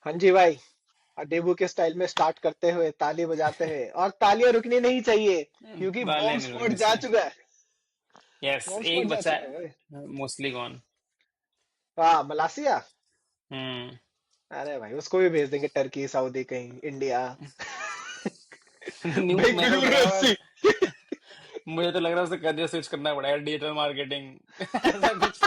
हाँ जी भाई। डेबू के स्टाइल में स्टार्ट करते हुए ताली बजाते हुए, और तालियां रुकनी नहीं चाहिए क्योंकि वाले बॉम्ब नहीं स्क्वाड रुकनी जा चाहिए। चुका है। यस, बॉम्ब एक स्क्वाड जा बचा चुका है भाई। है, मोस्टली गॉन। हाँ, मलासिया। हम्म। अरे भाई उसको भी भेज देंगे, टर्की, सऊदी, कहीं इंडिया। न्यू मेरे को तो बेंगलुरु लग रहा एफसी। है, मुझे तो लग रहा है उसे करियर स्विच करना पड़ेगा, डिजिटल मार्केटिंग ऐसा कुछ।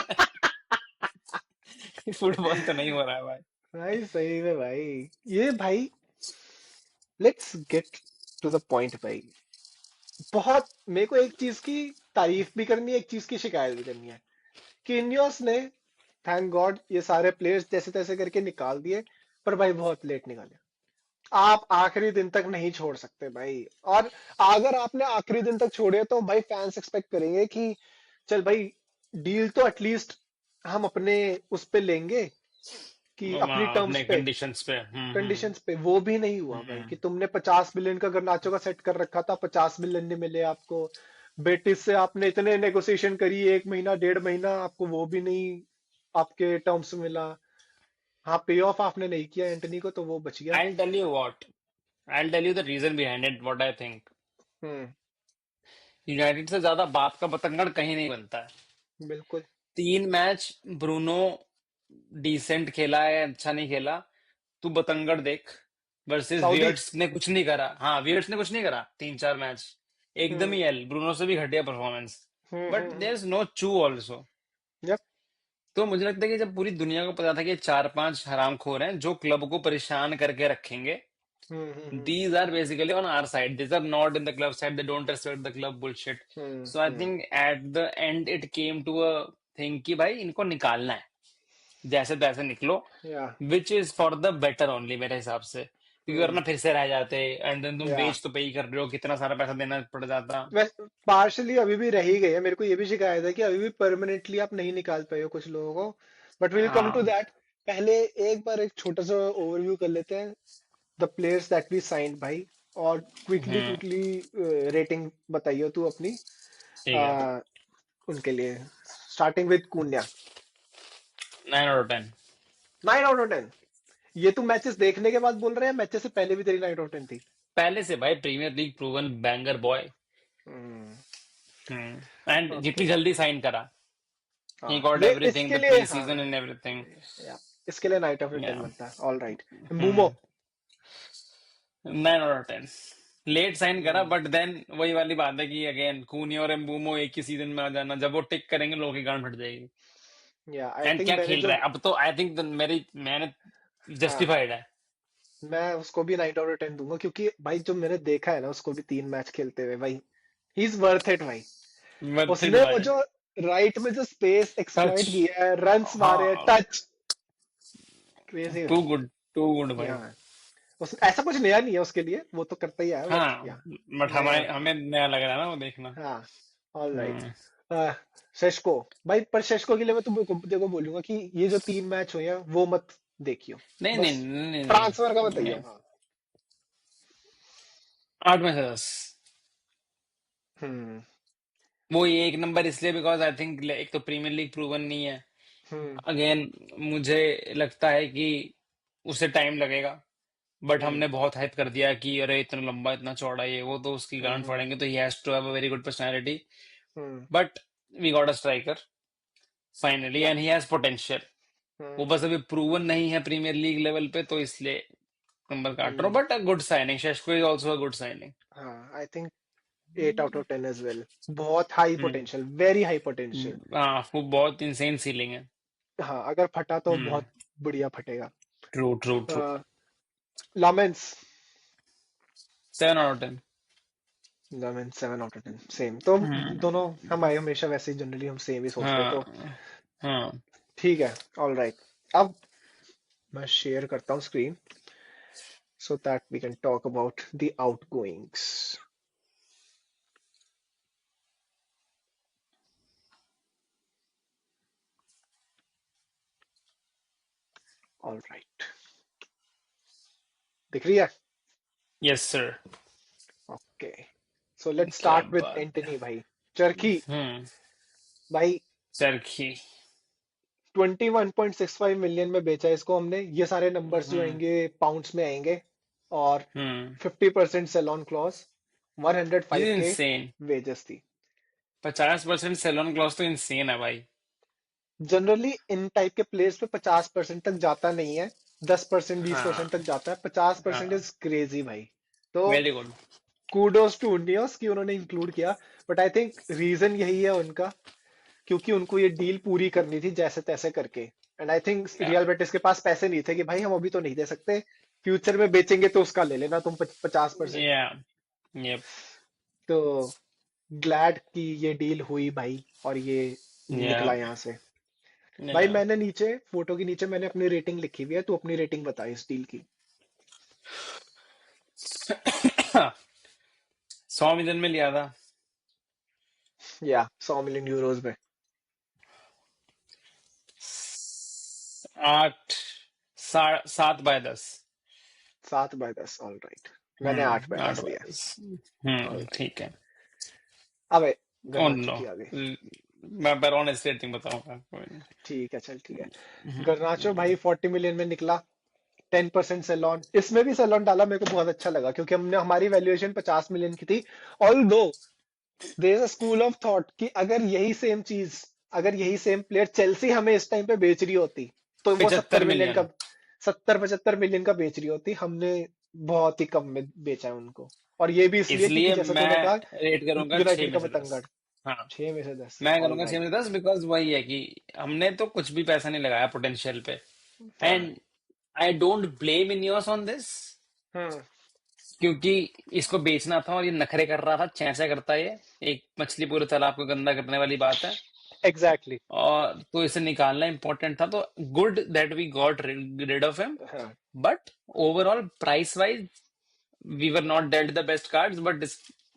फुटबॉल तो नहीं हो रहा है भाई। भाई सही में भाई। ये भाई, let's get to the point भाई। बहुत मेरे को एक चीज की तारीफ भी करनी है, एक चीज की शिकायत भी करनी है कि इनियोस ने, थैंक गॉड, ये सारे प्लेयर्स जैसे तैसे करके निकाल दिए, पर भाई बहुत लेट निकाले। आप आखिरी दिन तक नहीं छोड़ सकते भाई। और अगर आपने आखिरी दिन तक छोड़े तो भाई फैंस एक्सपेक्ट करेंगे कि चल भाई, डील तो एटलीस्ट हम अपने उस पे लेंगे, कि अपनी टर्म्स अपने पे, कंडीशंस पे। कंडीशंस पे। वो भी नहीं हुआ भाई हम्म। कि तुमने 50 बिलियन का गर्नाचो का सेट कर रखा था, 50 बिलियन नहीं मिले आपको। बेटिस से आपने इतने नेगोशिएशन करी, एक महीना डेढ़ महीना, आपको वो भी नहीं आपके टर्म्स में मिला। हाँ, पे ऑफ आपने नहीं किया एंटनी को, तो वो बच गया। I'll tell you what. I'll tell you the reason behind it, what I think. Hmm. United से ज्यादा बाप का बतंगड़ कहीं नहीं बनता है। बिल्कुल। 3 मैच ब्रूनो डिसेंट खेला है, अच्छा नहीं खेला। तू बतंगड़ देख। Versus Saudi. वियर्ट्स ने कुछ नहीं करा, हाँ वियर्ट्स ने कुछ नहीं करा 3 4 मैच। एकदम हम्म ही एल ब्रूनो से भी घटिया performance. But there is no chew also. Yup. तो मुझे लगता है कि जब पूरी दुनिया को पता था कि 4 5 हरामखोर हैं जो क्लब को परेशान करके रखेंगे, these are basically on our side. These are not in the club side. They don't respect the club bullshit. So I hmm. think at the end it came to a thing कि भाई इनको निकालना है, जैसे तैसे निकलो। या which is for the better only मेरे हिसाब से, क्योंकि वरना हम्म। फिर से रह जाते। एंड देन तुम या वेज तो पे ही कर रहे हो, कितना सारा पैसा देना पड़ जाता। वैसे पार्शली अभी भी रह ही गई है। मेरे को ये भी शिकायत है कि अभी भी परमानेंटली आप नहीं निकाल पाए हो कुछ लोगों को। बट विल कम टू हाँ। दैट। पहले एक बार एक छोटा सा ओवरव्यू कर लेते हैं, the players that we signed भाई। और क्विकली हम्म। क्विकली रेटिंग बताइए तू अपनी। ठीक है। अ, उनके लिए, starting with Kounde. 9 out of 10। 9 out of 10? ये तू मैचेस देखने के बाद बोल रहे हैं, मैचेस से पहले भी तेरी 9 आउट ऑफ 10 थी? पहले से भाई, Premier League proven banger boy. Hmm. And जितनी ओके। जल्दी साइन करा, he हाँ, got ये everything, इसके the लिए, हाँ, pre-season and everything. या, इसके लिए 9 आउट ऑफ 10 Yeah. बनता है। All right. बूमो। Hmm. 9 out of 10। Late sign करा, हम्म। बट देन वही वाली बात है कि अगेन कूनी और एम्बूमो एक ही सीजन में आ जाना, जब वो टिक करेंगे लोगों की गांड फट जाएगी। या आई एंड थिंक क्या मैंने खेल जो, रहा है अब तो, आई थिंक मेरी मेहनत हाँ, जस्टिफाइड है। मैं उसको भी 9 आउट ऑफ 10 दूंगा, क्योंकि भाई जो मैंने देखा है ना उसको भी 3 मैच खेलते हुए भाई, ही इज वर्थ इट भाई। वर्थ इट उसने वो भाई। जो राइट में जो स्पेस टच। एक्सप्लॉइट किया है, रन्स मारे, हाँ। टच, क्रेजी टू भाई। गुड, टू गुड या, भाई। ऐसा कुछ नया नहीं है उसके लिए, वो तो करता ही है, बट हाँ, या, बट नया हमें नहीं है। हमें नया लग रहा है ना वो देखना। हाँ। All right. हम्म। शेष्को। भाई पर शेष्को के लिए मैं देखो बोलूंगा कि ये जो 3 मैच हुए हैं वो मत देखियो। नहीं नहीं बस नहीं नहीं ट्रांसफर का नहीं, बताइए, नहीं। हाँ। 8 में से 10। हम्म। वो ये एक नंबर इसलिए बिकॉज आई थिंक एक तो प्रीमियर लीग प्रूवन नहीं है। हम्म। अगेन मुझे लगता है कि उसे टाइम लगेगा। बट हम्म। हमने बहुत हाइप कर दिया कि अरे इतना लंबा इतना चौड़ा ये वो, तो उसकी गांड हम्म। फाड़ेंगे, तो he has to have a very good personality. Hmm. But we got a striker finally yeah. And he has potential. वो बस हम्म। अभी प्रूवन नहीं है प्रीमियर लीग लेवल पे, तो इसलिए नंबर काट रहा हूँ। Hmm. But a good signing, Sesko is also a good signing. हाँ, I think 8 out of 10 as well. बहुत high hmm. Potential, very high potential. हाँ, वो बहुत इंसेन सीलिंग है। हाँ, अगर फटा तो हम्म। बहुत बढ़िया फटेगा। True true true. Lammens. 7 out of 10। Lammens 7 out of 10 same तो। हम्म। दोनों हम आए हमेशा वैसे ही, जनरली हम सेम ही सोचते हैं, हाँ। तो हाँ। ठीक है। All right. अब मैं शेयर करता हूँ screen, so that we can talk about the outgoings. All right. दिख रही है? Yes sir. Okay. So let's क्या start with बात है। एंटनी भाई। चरखी हम्म। भाई। चरखी। 21.65 मिलियन में बेचा है इसको हमने। ये सारे नंबर्स जो हम्म आएंगे पाउंड्स में आएंगे। और हम्म 50% सेल ऑन क्लॉज, दिस 105 के इंसेन। वेजेस थी। 50% सेलोन क्लॉज तो इंसेन है भाई। जनरली इन टाइप के प्लेयर्स पे 50% तक जाता नहीं है, 10% 20% हाँ तक जाता है, 50% हाँ, इज क्रेजी भाई। तो वेरी गुड। कूडोज टू उनियोस कि उन्होंने इंक्लूड किया। बट आई थिंक रीजन यही है उनका, क्योंकि उनको ये डील पूरी करनी थी जैसे तैसे करके। एंड आई थिंक या रियल बेटिस के पास पैसे नहीं थे कि भाई हम अभी तो नहीं दे सकते, फ्यूचर में बेचेंगे तो उसका ले लेना तुम 50%। या यप तो ग्लैड कि ये डील हुई भाई, और ये या निकला यहाँ से। भाई या मैंने नीचे फोटो के नीचे मैंने अपनी रेटिंग लिखी हुई है, तू अपनी रेटिंग बता इस डील की। 100 मिलियन में लिया था। या 100 मिलियन यूरोज में। 7/10। 7/10, ऑल राइट। मैंने आठ बाय आठ दस बाय दिया। दस ऑल राइट। ठीक है। अबे ओ गर्नाचो नो, की आ गई। मैं पर ऑनेस्ट रेटिंग बताऊंगा, कोई नहीं। ठीक है चल ठीक है। हम्म, गर्नाचो भाई 40 मिलियन में निकला। 10% सेलॉन, इसमें भी सेलॉन डाला, मेरे को बहुत अच्छा लगा क्योंकि हमने हमारी वैल्यूएशन 50 मिलियन की थी। Although there is a school of thought कि अगर यही सेम प्लेयर चेल्सी हमें इस टाइम पे बेच रही होती, तो वो सत्तर 75 मिलियन। मिलियन का 70-75 मिलियन का बेच रही होती। हमने बहुत ही कम में बेचा है उनको। और ये भी इसलिए क्योंकि इसलिए जैसा मैं तूने कहा, रेट करूंगा छह यूनाइटेड में का से दस बतंगड़। हाँ, 6 में से 10। मैं ऑल करूंगा छह में राइट। से दस बिकॉज वही है कि हमने तो कुछ भी पैसा नहीं लगाया पोटेंशियल पे। हाँ। And I don't blame Ineos on this, hmm. क्योंकि इसको बेचना था और ये नखरे कर रहा था, चैंचा करता है ये। एक मछली पूरे तालाब को गंदा करने वाली बात है। एग्जैक्टली। और तो इसे निकालना इंपॉर्टेंट था, तो good that we got rid of him. हाँ। But overall price wise we were not dealt the best cards, but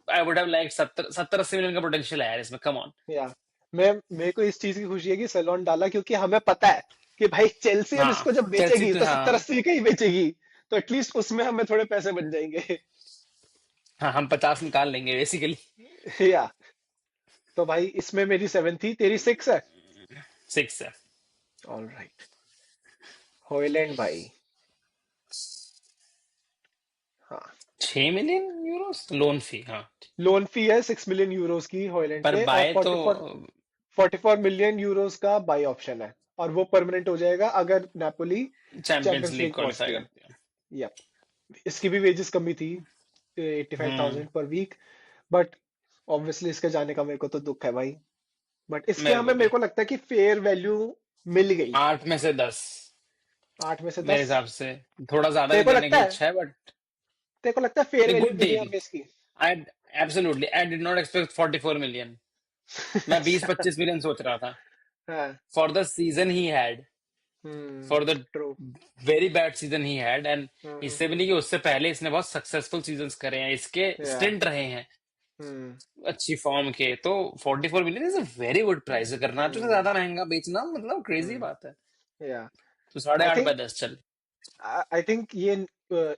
I would have like 70-80 million का पोटेंशियल है यार इसमें, कम ऑन। या मैं मेरे को इस चीज की खुशी है कि सेलोन डाला, क्योंकि हमें पता है कि भाई चेल्सी अब हाँ, इसको जब चेल्सी बेचेगी तो तो सत्तर हाँ। अस्सी का ही बेचेगी। तो एटलीस्ट उसमें हमें थोड़े पैसे बन जाएंगे। हाँ, हम 50 निकाल लेंगे बेसिकली। या तो भाई इसमें मेरी 7 थी, तेरी 6 है। 6 है। All right. हॉयलैंड भाई। हाँ। 6 मिलियन यूरोस लोन फी, हाँ। लोन फी है 6 मिलियन यूरोज की हॉयलैंड पर पे, और बाय तो 44 मिलियन यूरोज का बाई ऑप्शन है। और वो परमानेंट हो जाएगा अगर Napoli champions champions league league qualify पहुंचती है। करते हैं। या इसकी भी वेजेस कमी थी, 85,000 हम्म पर वीक। बट ऑब्वियसली इसके जाने का मेरे को तो दुख है भाई। बट इसके मेरे हमें को मेरे भी को लगता है कि फेयर वैल्यू मिल गई। 8 में से 10 मेरे 8 में से 10। हिसाब से। थोड़ा ज्यादा तेरे भी को देने लगता की है इच्छा है, बट तेरे को लगता है फेयर ए वैल्यू गुड मिली डील। हमें इसकी। I absolutely I did not expect 44 million. मैं बीस अच्छा। पच्चीस मिलियन सोच रहा था हाँ। For the season he had, for the true. Very bad season he had. And hmm. इससे भी नहीं कि उससे पहले इसने बहुत सक्सेसफुल सीजन्स करे हैं, इसके या। स्टिंट रहे हैं हम्म। अच्छी फॉर्म के। तो 44 million is a very good price. Garnacho से हम्म। ज्यादा महंगा बेचना मतलब क्रेजी हम्म। बात है। या। तो साढ़े आई आठ बाय थिंक दस चल। आई थिंक ये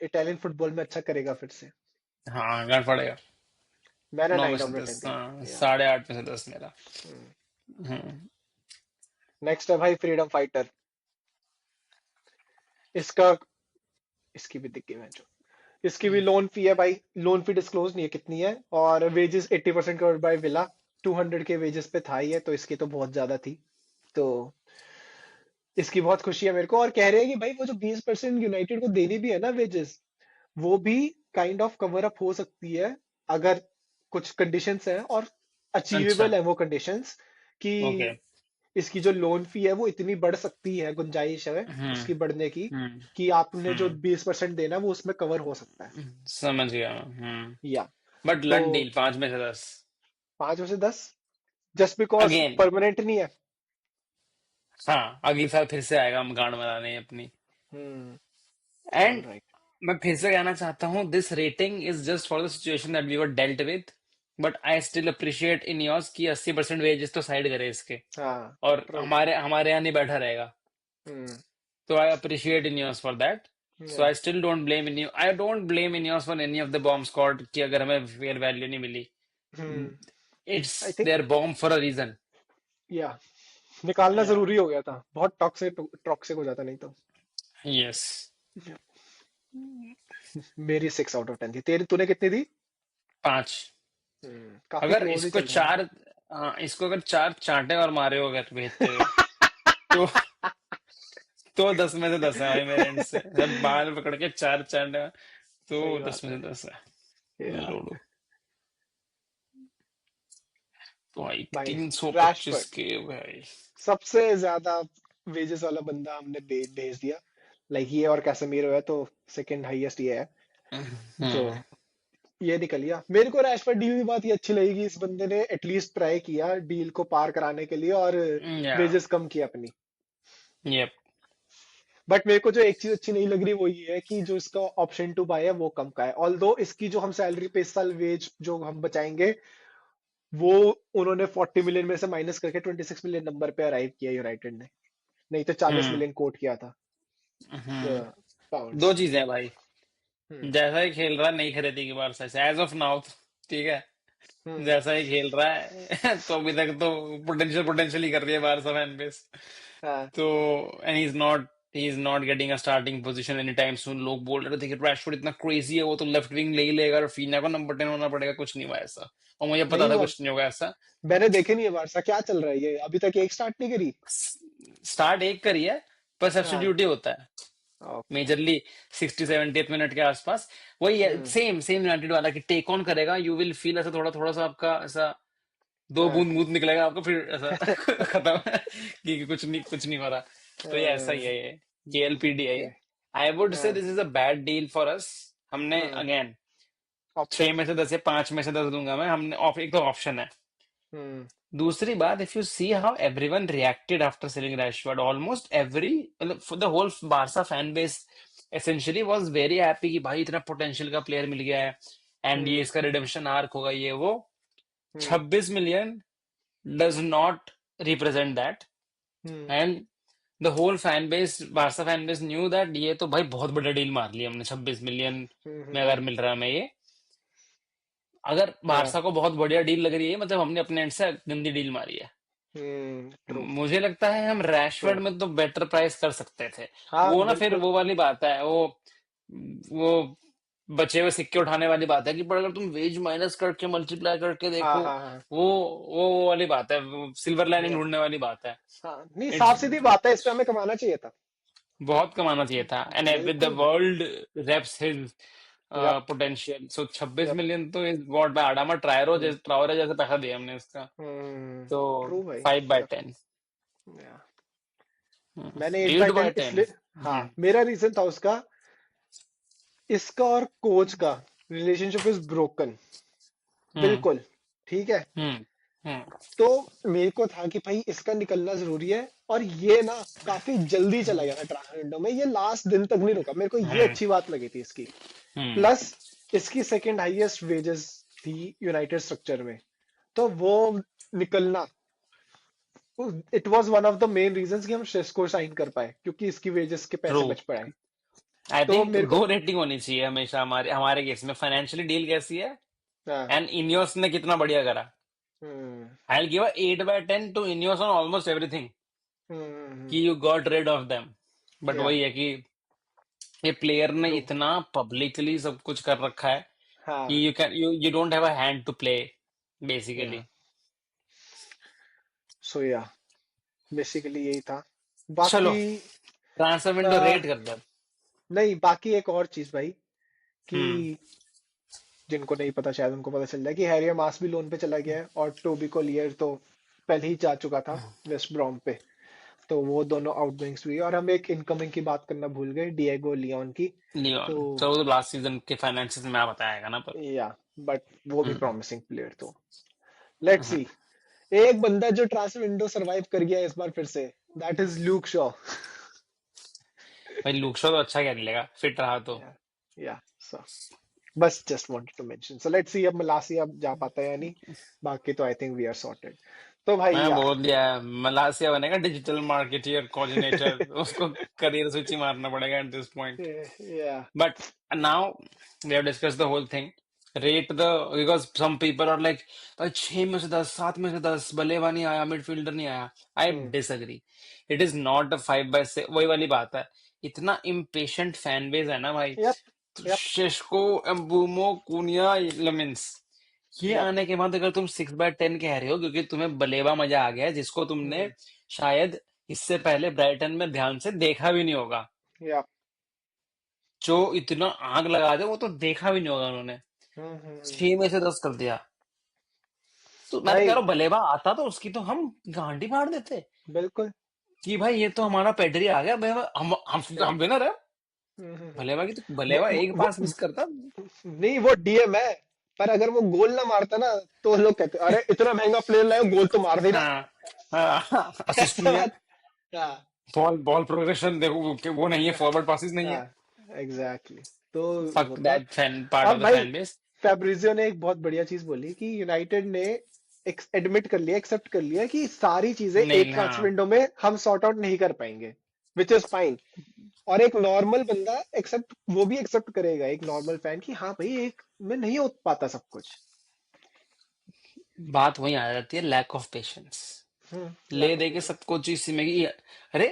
इटालियन फुटबॉल में अच्छा करेगा फिर से। हाँ, गड़ पड़ेगा। मैंने 9 में से 10, 9/10 दिया। हाँ, या। 8.5 में से 10 मेरा। हम्म नेक्स्ट है भाई फ्रीडम फाइटर। इसका इसकी भी दिक्कत है जो, इसकी भी लोन फी है भाई। लोन फी डिस्क्लोज नहीं है कितनी है। और वेजेस 80% कवर्ड बाय विला। 200 के वेजेस पे था ही है, तो इसकी तो बहुत ज्यादा थी। तो इसकी बहुत खुशी है मेरे को। और कह रहे हैं कि भाई वो जो 20% यूनाइटेड को देनी भी है ना वेजेस, वो भी काइंड ऑफ कवर अप हो सकती है अगर कुछ कंडीशंस हैं। और अच्छा, अचीवेबल है वो कंडीशंस कि ओके। इसकी जो लोन फी है वो इतनी बढ़ सकती है, गुंजाइश है हम्म उसकी बढ़ने की, हम्म कि आपने जो हम्म 20% देना है वो उसमें कवर हो सकता है। समझ गया। या बट तो लन डील 5 में से 10। 5 में से 10, जस्ट बिकॉज अगेन, परमानेंट नहीं है। हाँ, अगले साल फिर से आएगा हम गांड बनाने अपनी। All and right. मैं फिर से कहना चाहता हूँ, this rating is just for the situation that we were dealt with. But I still appreciate in yours की 80% वेजेस तो साइड करे इसके। हाँ। और ट्रू। हमारे हमारे यहाँ नहीं बैठा रहेगा। हम्म। तो I appreciate in yours for that. So yeah. I still don't blame Ineos, I don't blame Ineos for any of the bomb squad कि अगर हमें फेयर वैल्यू नहीं मिली। Hmm. It's I think there bomb for a reason. या निकालना या जरूरी हो गया था, बहुत टॉक्सिक टॉक्सिक हो जाता नहीं तो। यस मेरी 6 आउट ऑफ 10 थी, तेरी तूने कितनी दी? 5। काफी अगर क्लोज ही इसको चल रहा है। चार, हाँ इसको अगर 4 चांटे और मारे हो अगर भेजते हुए, तो 10 में से 10 है भाई मेरे एंड से, जब बाल पकड़ के 4 चांटे, तो सही दस बात में है से दस है। यार। लोडो तो भाई भाई 325 रैशफोर्ड के भाई। सबसे ज्यादा वेजेस वाला बंदा हमने भेज दिया। लाइक ये और कैसेमीरो है तो सेकंड हाईएस्ट ये है। जो हम्म। ये निकल गया। मेरे को रैशफोर्ड डील की बात ये अच्छी लगेगी, इस बंदे ने एटलीस्ट ट्राई किया डील को पार कराने के लिए और या वेजेस कम किया अपनी। यप। बट मेरे को जो एक चीज अच्छी नहीं लग रही वो ये है कि जो इसका ऑप्शन टू बाय है वो कम का है, ऑल्दो इसकी जो हम सैलरी पे इस साल वेज जो हम बचाएंगे वो उन्होंने 40 मिलियन में से माइनस करके 26 मिलियन नंबर पे अराइव किया यूनाइटेड ने। नहीं तो 40 मिलियन कोट किया था दो पाउंड्स। चीजें हैं भाई, हम्म जैसा ही खेल रहा है नहीं खरीदेगी बारसा से एज ऑफ नाउ, ठीक है। हम्म जैसा ही खेल रहा है तो अभी तक तो पोटेंशियल ही कर रही है बारसा फैन बेस। हाँ तो and he is not getting a starting position any time soon. लोग बोल रहे थे कि रैशफोर्ड इतना क्रेजी है, वो तो लेफ्ट विंग ले ही लेगा और फीना को नंबर 10 होना पड़ेगा। कुछ नहीं हुआ ऐसा, और मुझे पता नहीं था हुआ। कुछ नहीं होगा ऐसा। मैंने देखे नहीं है बारसा क्या चल रहा है, ये अभी तक एक स्टार्ट नहीं करी। स्टार्ट एक करी है, पर हाँ सब्स्टिट्यूट ही होता है ओके। मेजरली 60 70 मिनट के आसपास। वही है, हम्म सेम सेम यूनाइटेड वाला कि टेक ऑन करेगा, यू विल फील ऐसा थोड़ा थोड़ा सा आपका ऐसा दो हाँ बूंद मूत निकलेगा आपको, फिर ऐसा खत्म कि कुछ नहीं हो रहा। तो ये ऐसा ही है, ये एलपीडी है ओके। ये। आई वुड से हाँ this is a bad deal for us. हमने हाँ अगेन छह ऑप्शन। में से 10 या 5 में से 10 दूंगा मैं। हमने एक तो ऑप्शन है। हम्म दूसरी बात, if you see how everyone reacted after selling Rashford, almost every मतलब for the whole Barca fan base essentially was very happy कि भाई इतना पोटेंशियल का प्लेयर मिल गया है, एंड ये हम्म इसका रिडेम्पशन आर्क होगा ये वो। Hmm 26 million does not represent that, hmm and the whole fan base, Barca fan base knew that ये तो भाई बहुत बड़ा डील मार लिया हमने 26 मिलियन में, अगर हम्म। मिल रहा है हमें ये। अगर या बारसा को बहुत बढ़िया डील लग रही है, मतलब हमने अपने एंड से गंदी डील मारी है। ट्रू मुझे लगता है हम ट्रू। रैशफोर्ड में तो बेटर प्राइस कर सकते थे। हाँ वो ना फिर बिल्कुल। वो वाली बात है, वो बचे हुए सिक्के उठाने वाली बात है कि पर अगर तुम वेज माइनस करके मल्टीप्लाई करके हाँ देखो, हाँ हाँ वो वो वाली बात है, सिल्वर लाइनिंग या ढूंढने वाली बात है। हाँ नहीं इट्स साफ सीधी बात है, इस पे हमें कमाना चाहिए था। बहुत कमाना चाहिए था, एंड विद द बिल्कुल भाई। World reps his yup potential. So छब्बीस यप। मिलियन तो is what by Adama Traore hmm जैसे ट्रावरे जैसे पैसा दिया हमने इसका। तो ट्रू भाई। 5/10। या मैंने एट बाय 8/10। टेन इसलिए। हाँ मेरा रीजन था उसका, इसका और कोच का रिलेशनशिप इज ब्रोकन। हम्म बिल्कुल ठीक है। हम्म हम्म तो मेरे को था कि भाई इसका निकलना जरूरी है, और ये ना काफी जल्दी चला गया था ट्रांसफर विंडो में, ये लास्ट दिन तक नहीं रुका, मेरे को ये हम्म अच्छी बात लगी थी इसकी। हम्म प्लस इसकी सेकंड हाईएस्ट वेजेस थी यूनाइटेड स्ट्रक्चर में, तो वो निकलना, it was one of the main reasons कि हम शेस्को साइन कर पाए क्योंकि इसकी वेजेस के ट्रू। पैसे बच पड़े। आई तो थिंक मेरे को दो रेटिंग होनी चाहिए हमेशा हमारे हमारे केस में, फाइनेंशियली डील कैसी है हाँ एंड इनियोस ने कितना बढ़िया करा। Hmm I give 8/10 to Ineos on almost everything, hmm. कि you got rid of them. But yeah वही है कि ये प्लेयर ने ट्रू। इतना पब्लिकली सब कुछ कर रखा है हाँ कि you don't have a hand to play yeah basically. So yeah basically यही था। चलो बाकी ट्रांसफर विंडो आ, रेट कर दो। नहीं बाकी एक और चीज भाई कि हम्म जिनको नहीं पता शायद उनको पता चल जाए कि हैरी मास भी लोन पे चला गया है, और टोबी कोलियर तो पहले ही जा चुका था वेस्ट ब्रॉम पे। तो वो दोनों आउटगोइंग्स भी, और हम एक इनकमिंग की बात करना भूल गए, डिएगो लियोन की। लियोन, तो चलो तो लास्ट सीजन के फाइनेंशियल में आप बताएगा ना पर। या बट वो भी हम्म प्रॉमिसिंग प्लेयर, तो लेट्स हम्म। सी। एक बंदा जो ट्रांसफर विंडो सरवाइव कर गया इस बार फिर से, दैट इज ल्यूक शॉ। भाई लुक शो तो अच्छा क्या लेगा फिट रहा तो। या या सो बस just wanted to mention, so let's see अब मलासी अब जा पाता है या नहीं। बाकी तो I think we are sorted. तो भाई मैं या बोल दिया है, मलासिया बनेगा डिजिटल मार्केटियर कोऑर्डिनेटर, उसको करियर स्विच ही मारना पड़ेगा at this point. Yeah but now we have discuss the whole thing. rate the because some people are like भाई 6 में से 10, 7 में से 10 बल्लेबाज नहीं आया, मिडफील्डर नहीं आया। I hmm. Disagree. It is not a 5/6, वही वाली बात है। इतना इम्पेशेंट फैन बेस है ना भाई। यप। तो यप। शेशको, एम्बूमो, कुनिया, लेमिन्स, ये यप। आने के बाद अगर तुम 6/10 कह रहे हो क्योंकि तुम्हें बलेबा मजा आ गया है, जिसको तुमने हम्म। शायद इससे पहले ब्राइटन में ध्यान से देखा भी नहीं होगा। यप। जो इतना आग लगा दे वो तो देखा भी नहीं होगा उन्होंने। हम्म। 6 में से 10 कर दिया। तो मैं तो कह भाई रहा हूँ बल्लेबाज आता तो उसकी तो हम गांडी फाड़ देते बिल्कुल। कि भाई ये तो हमारा पेडरी आ गया, हम यप। विनर है। हम्म। बल्लेबाज की तो वो, बल्लेबाज एक पास वो मिस करता। नहीं, वो डीएम है। पर अगर वो गोल ना मारता ना, तो लोग कहते अरे इतना महंगा प्लेयर लाए, गोल तो मार देना। हाँ, हाँ, असिस्ट ऐसा नहीं है। बात। हाँ। बॉल बॉल प्रोग्रेशन देखो वो नहीं है, फॉरवर्ड पासिस नहीं है। हाँ। एग्जैक्टली। तो फक होता। दैट फैन पार्ट ऑफ अब द भाई फैन बेस। फैब्रिजियो ने एक बहुत बढ़िया चीज बोली कि यूनाइटेड ने एडमिट कर लिया, एक्सेप्ट कर लिया कि सारी चीजें एक नहीं, ट्रांसफर हाँ, विंडो में हम सॉर्ट आउट नहीं कर पाएंगे, विच इज फाइन। और एक नॉर्मल बंदा एक्सेप्ट, वो भी एक्सेप्ट करेगा, एक नॉर्मल फैन, कि हाँ भाई एक में नहीं हो पाता सब कुछ। बात वही आ जाती है, लैक ऑफ पेशेंस। ले लैक ऑफ दे के पेशेंस। सबको चीज में कि अरे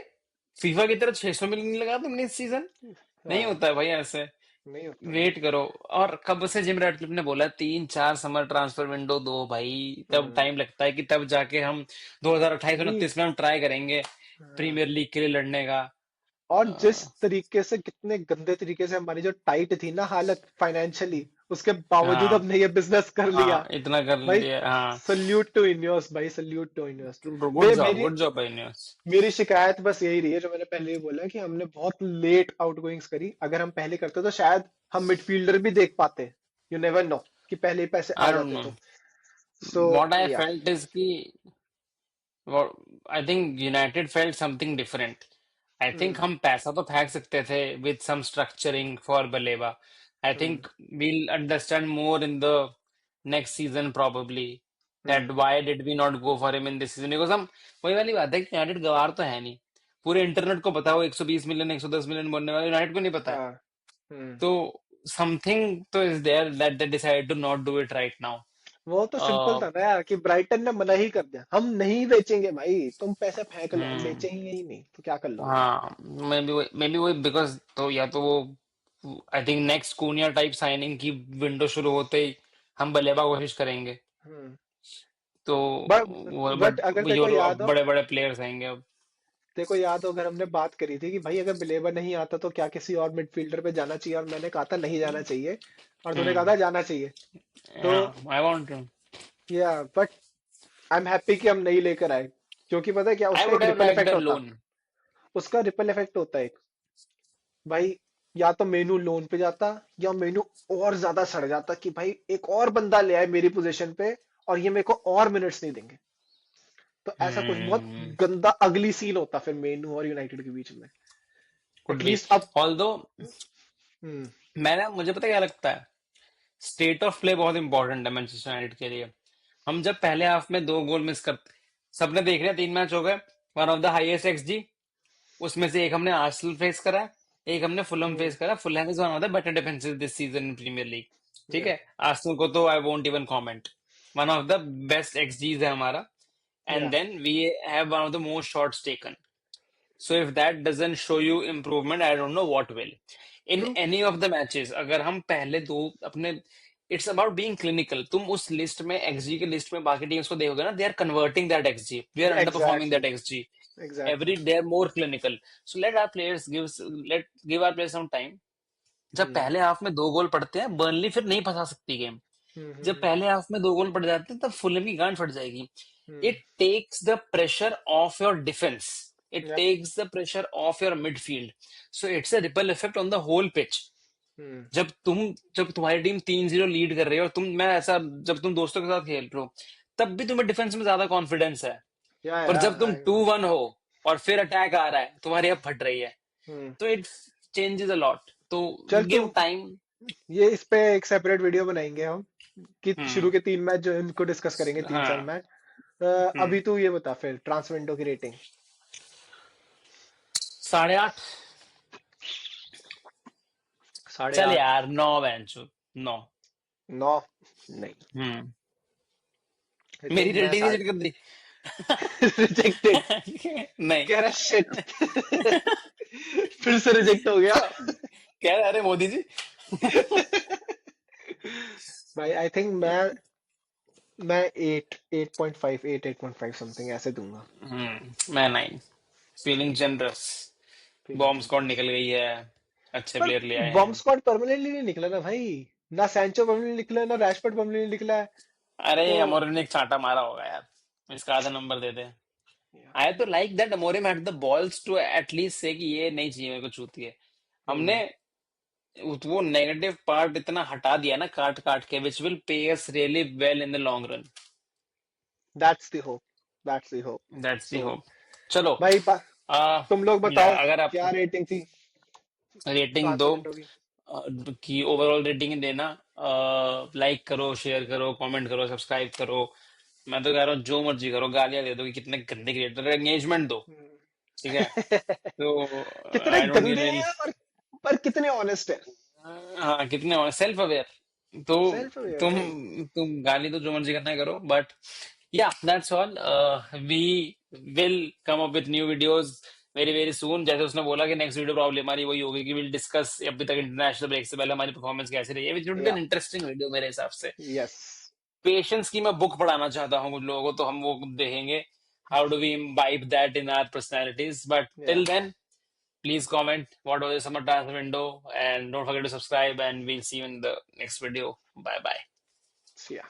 फीफा की तरह 600 मिलियन नहीं लगा तुमने इस सीजन। नहीं हाँ। होता है भाई ऐसे। नहीं होता भाई। वेट करो। और कब से जिम रैटक्लिफ ने बोला 3-4 समर ट्रांसफर विंडो दो भाई, तब हम्म। टाइम लगता है कि तब जाके हम 2028 भाई 29 में हम ट्राई करेंगे हाँ। प्रीमियर लीग के लिए लड़ने का। और जिस अ, तरीके से, कितने गंदे तरीके से हमारी जो टाइट थी ना हालत फाइनेंशियली, उसके बावजूद हाँ, हमने ये बिजनेस कर लिया। हाँ, इतना कर भाई लिया, हाँ। सल्यूट टू इनियोस, भाई salute to Ineos. Good job, मेरी गुड जॉब भाई न्यूज। मेरी शिकायत बस यही रही है, जो मैंने पहले भी बोला, कि हमने बहुत लेट आउटगोइंग्स करी। अगर हम पहले करते तो शायद हम मिडफील्डर भी देख पाते। यू नेवर नो कि पहले ही पैसे आ आई डोंट जाते नो। तो। सो व्हाट आई या। फेल्ट इज कि I think United felt something different. I think hmm. हम पैसा तो फेंक सकते थे with some structuring for Baleba. I hmm. Think we'll understand more in the next season probably that hmm. Why did we not go for him in this season, because हम वही वाली बात है कि यूनाइटेड गवार तो है नहीं। पूरे इंटरनेट को पता हो 120 मिलियन 110 मिलियन बनने वाले, यूनाइटेड को नहीं पता है। हाँ। हम्म। तो समथिंग तो is there that they decide to not do it right now. वो तो सिंपल था ना यार, कि ब्राइटन ने मना ही कर दिया, हम नहीं बेचेंगे भाई, तुम पैसे फेंक लो, हम हम्म, बेचेंगे ही नहीं तो क्या कर लोगे। हाँ, मे बी वही बिकॉज तो या तो वो I think next Kuniya type signing की विंडो शुरू होते ही हम बल्लेबाज कोशिश करेंगे। हम्म। तो वो बट बट अगर तेरे को यूरो याद अब हो, बड़े बड़े प्लेयर्स आएंगे अब। अगर हमने बात करी थी कि भाई अगर बिलेवर नहीं आता तो क्या किसी और मिडफील्डर पे जाना चाहिए, और मैंने कहा था नहीं जाना चाहिए, और तूने कहा हम्म, था जाना चाहिए। तो आई वांट टू। या, बट आई एम हैप्पी कि हम नहीं लेकर आए, क्योंकि पता है क्या आई उसका वुड एक have ripple like effect the होता। लोन। उसका रिपल इफेक्ट होता है एक, भाई, या तो मेनू लोन पे जाता, या मेनू और ज्यादा सड़ जाता कि भाई एक और बंदा ले आए मेरी पोजीशन पे, और ये मेरे को और मिनट्स नहीं देंगे। तो ऐसा कुछ बहुत हम्म, गंदा अगली सीन होता फिर मेनू और यूनाइटेड के बीच में। Could be. एटलीस्ट अब। ऑल्दो हम्म। मुझे पता क्या लगता है, स्टेट ऑफ प्ले बहुत इंपॉर्टेंट है मैनचेस्टर यूनाइटेड के लिए। हम जब पहले हाफ में 2 गोल मिस करते, सबने देख लिया 3 मैच हो गए, one of the highest XD, उसमें से एक हमने आर्सेनल फेस करा है, एक हमने फुलहम हम्म। फेस करा। Fulham is one of the better defences this season in Premier League. ठीक या। है, आर्सेनल को तो I won't even comment. One of the best xGs है हमारा। And yeah. Then we have one of the most shots taken. So if that doesn't show you improvement, I don't know what will. In true. any of the matches, अगर हम पहले दो अपने, it's about being clinical. तुम उस list में XD के list में बाकी टीम्स को देखोगे ना, they are converting that xG, we are underperforming exactly. That xG. Exactly. Every they are more clinical. So let our players give our players some time. जब hmm. पहले half में 2 गोल पड़ते हैं, बर्नली फिर नहीं फंसा सकती गेम। जब हम्म। पहले हाफ में 2 गोल पड़ जाते हैं, तब फुलहम की गांड फट जाएगी। हम्म। It takes the pressure off your defense. It या। takes the pressure off your midfield. So it's a ripple effect on the whole pitch. हम्म। जब तुम जब तुम्हारी टीम 3-0 लीड कर रही है और मैं ऐसा, जब तुम दोस्तों के साथ खेल रहे हो, तब भी तुम्हें डिफेंस में ज्यादा कॉन्फिडेंस है। पर या। जब तुम 2-1 हो और फिर अटैक आ रहा है, तुम्हारी अब फट रही है, हम्म। तो इट चेंजेस अ लॉट। तो चल तू, गिव टाइम। ये इस पे एक सेपरेट वीडियो बनाएंगे हम, कि हम्म, शुरू के 3 मैच जो है, इनको डिस्कस करेंगे, 3-4 हाँ, मैच। हम्म, अभी तू ये बता फिर ट्रांस विंडो की रेटिंग। 8.5। साढ़े चल आठ यार 9, बेंचो 9। 9। नहीं। हम्म। आई मेरी थिंक मैं रेटिंग साढ़े। रिजेक्ट कर दी। रिजेक्टेड। नहीं। कह रहा शिट। फिर से रिजेक्ट हो गया। क्या रहे, अरे मोदी जी। भाई आई थिंक मैं 8, 8.5, 8.5 समथिंग ऐसे दूंगा। मैं नहीं। Feeling generous. Feeling bomb squad generous. निकल गई है। अच्छे पर प्लेयर ले आए बॉम्ब हैं। स्क्वाड परमानेंटली नहीं निकला ना भाई। ना सैंचो परमानेंटली निकला, ना रैशफोर्ड परमानेंटली निकला है। अरे तो अमोरिम ने एक चांटा मारा होगा यार, इसका आधा नंबर दे दे। आई तो like that Amorim had the balls to at least say कि ये नहीं चाहिए मेरे को चूतिए है। हमने वो नेगेटिव पार्ट इतना हटा दिया ना काट काट के, which will pay us really well in the long run. That's the hope. That's the hope. That's the so hope. चलो। भाई आ, तुम लोग या बताओ अगर आप क्या रेटिंग थी रेटिंग दो, 5 मिनटों की। कि ओवरऑल रेटिंग देना। लाइक करो, शेयर करो, कमेंट करो, सब्सक्राइब करो। मैं तो कह रहा हूँ जो मर्जी करो, गालियां दे दो कि कितने गंदे क्रिएटर, एंगेजमेंट दो। ठीक है। तो कितने आई डोंट गंदे रियली। हैं पर कितने ऑनेस्ट है। हाँ, कितने सेल्फ अवेयर। तो सेल्फ अवेयर तुम भाई। तुम गाली तो जो मर्जी करना है करो, but yeah that's all. We will come up with new videos very very soon. जैसे उसने बोला कि नेक्स्ट वीडियो प्रॉब्लम हमारी वही होगी कि विल डिस्कस अभी तक इंटरनेशनल ब्रेक से पहले हमारी परफॉर्मेंस कैसी रही है, विच वुड बी एन या। इंटरेस्टिंग वीडियो मेरे हिसाब से। यस। पेशेंस की मैं बुक पढ़ाना चाहता हूँ कुछ लोगों को, तो हम वो देखेंगे how do we imbibe that in our personalities, but yeah. Till then please comment what was the summer transfer window, and don't forget to subscribe, and we'll see you in the next video. Bye bye. या।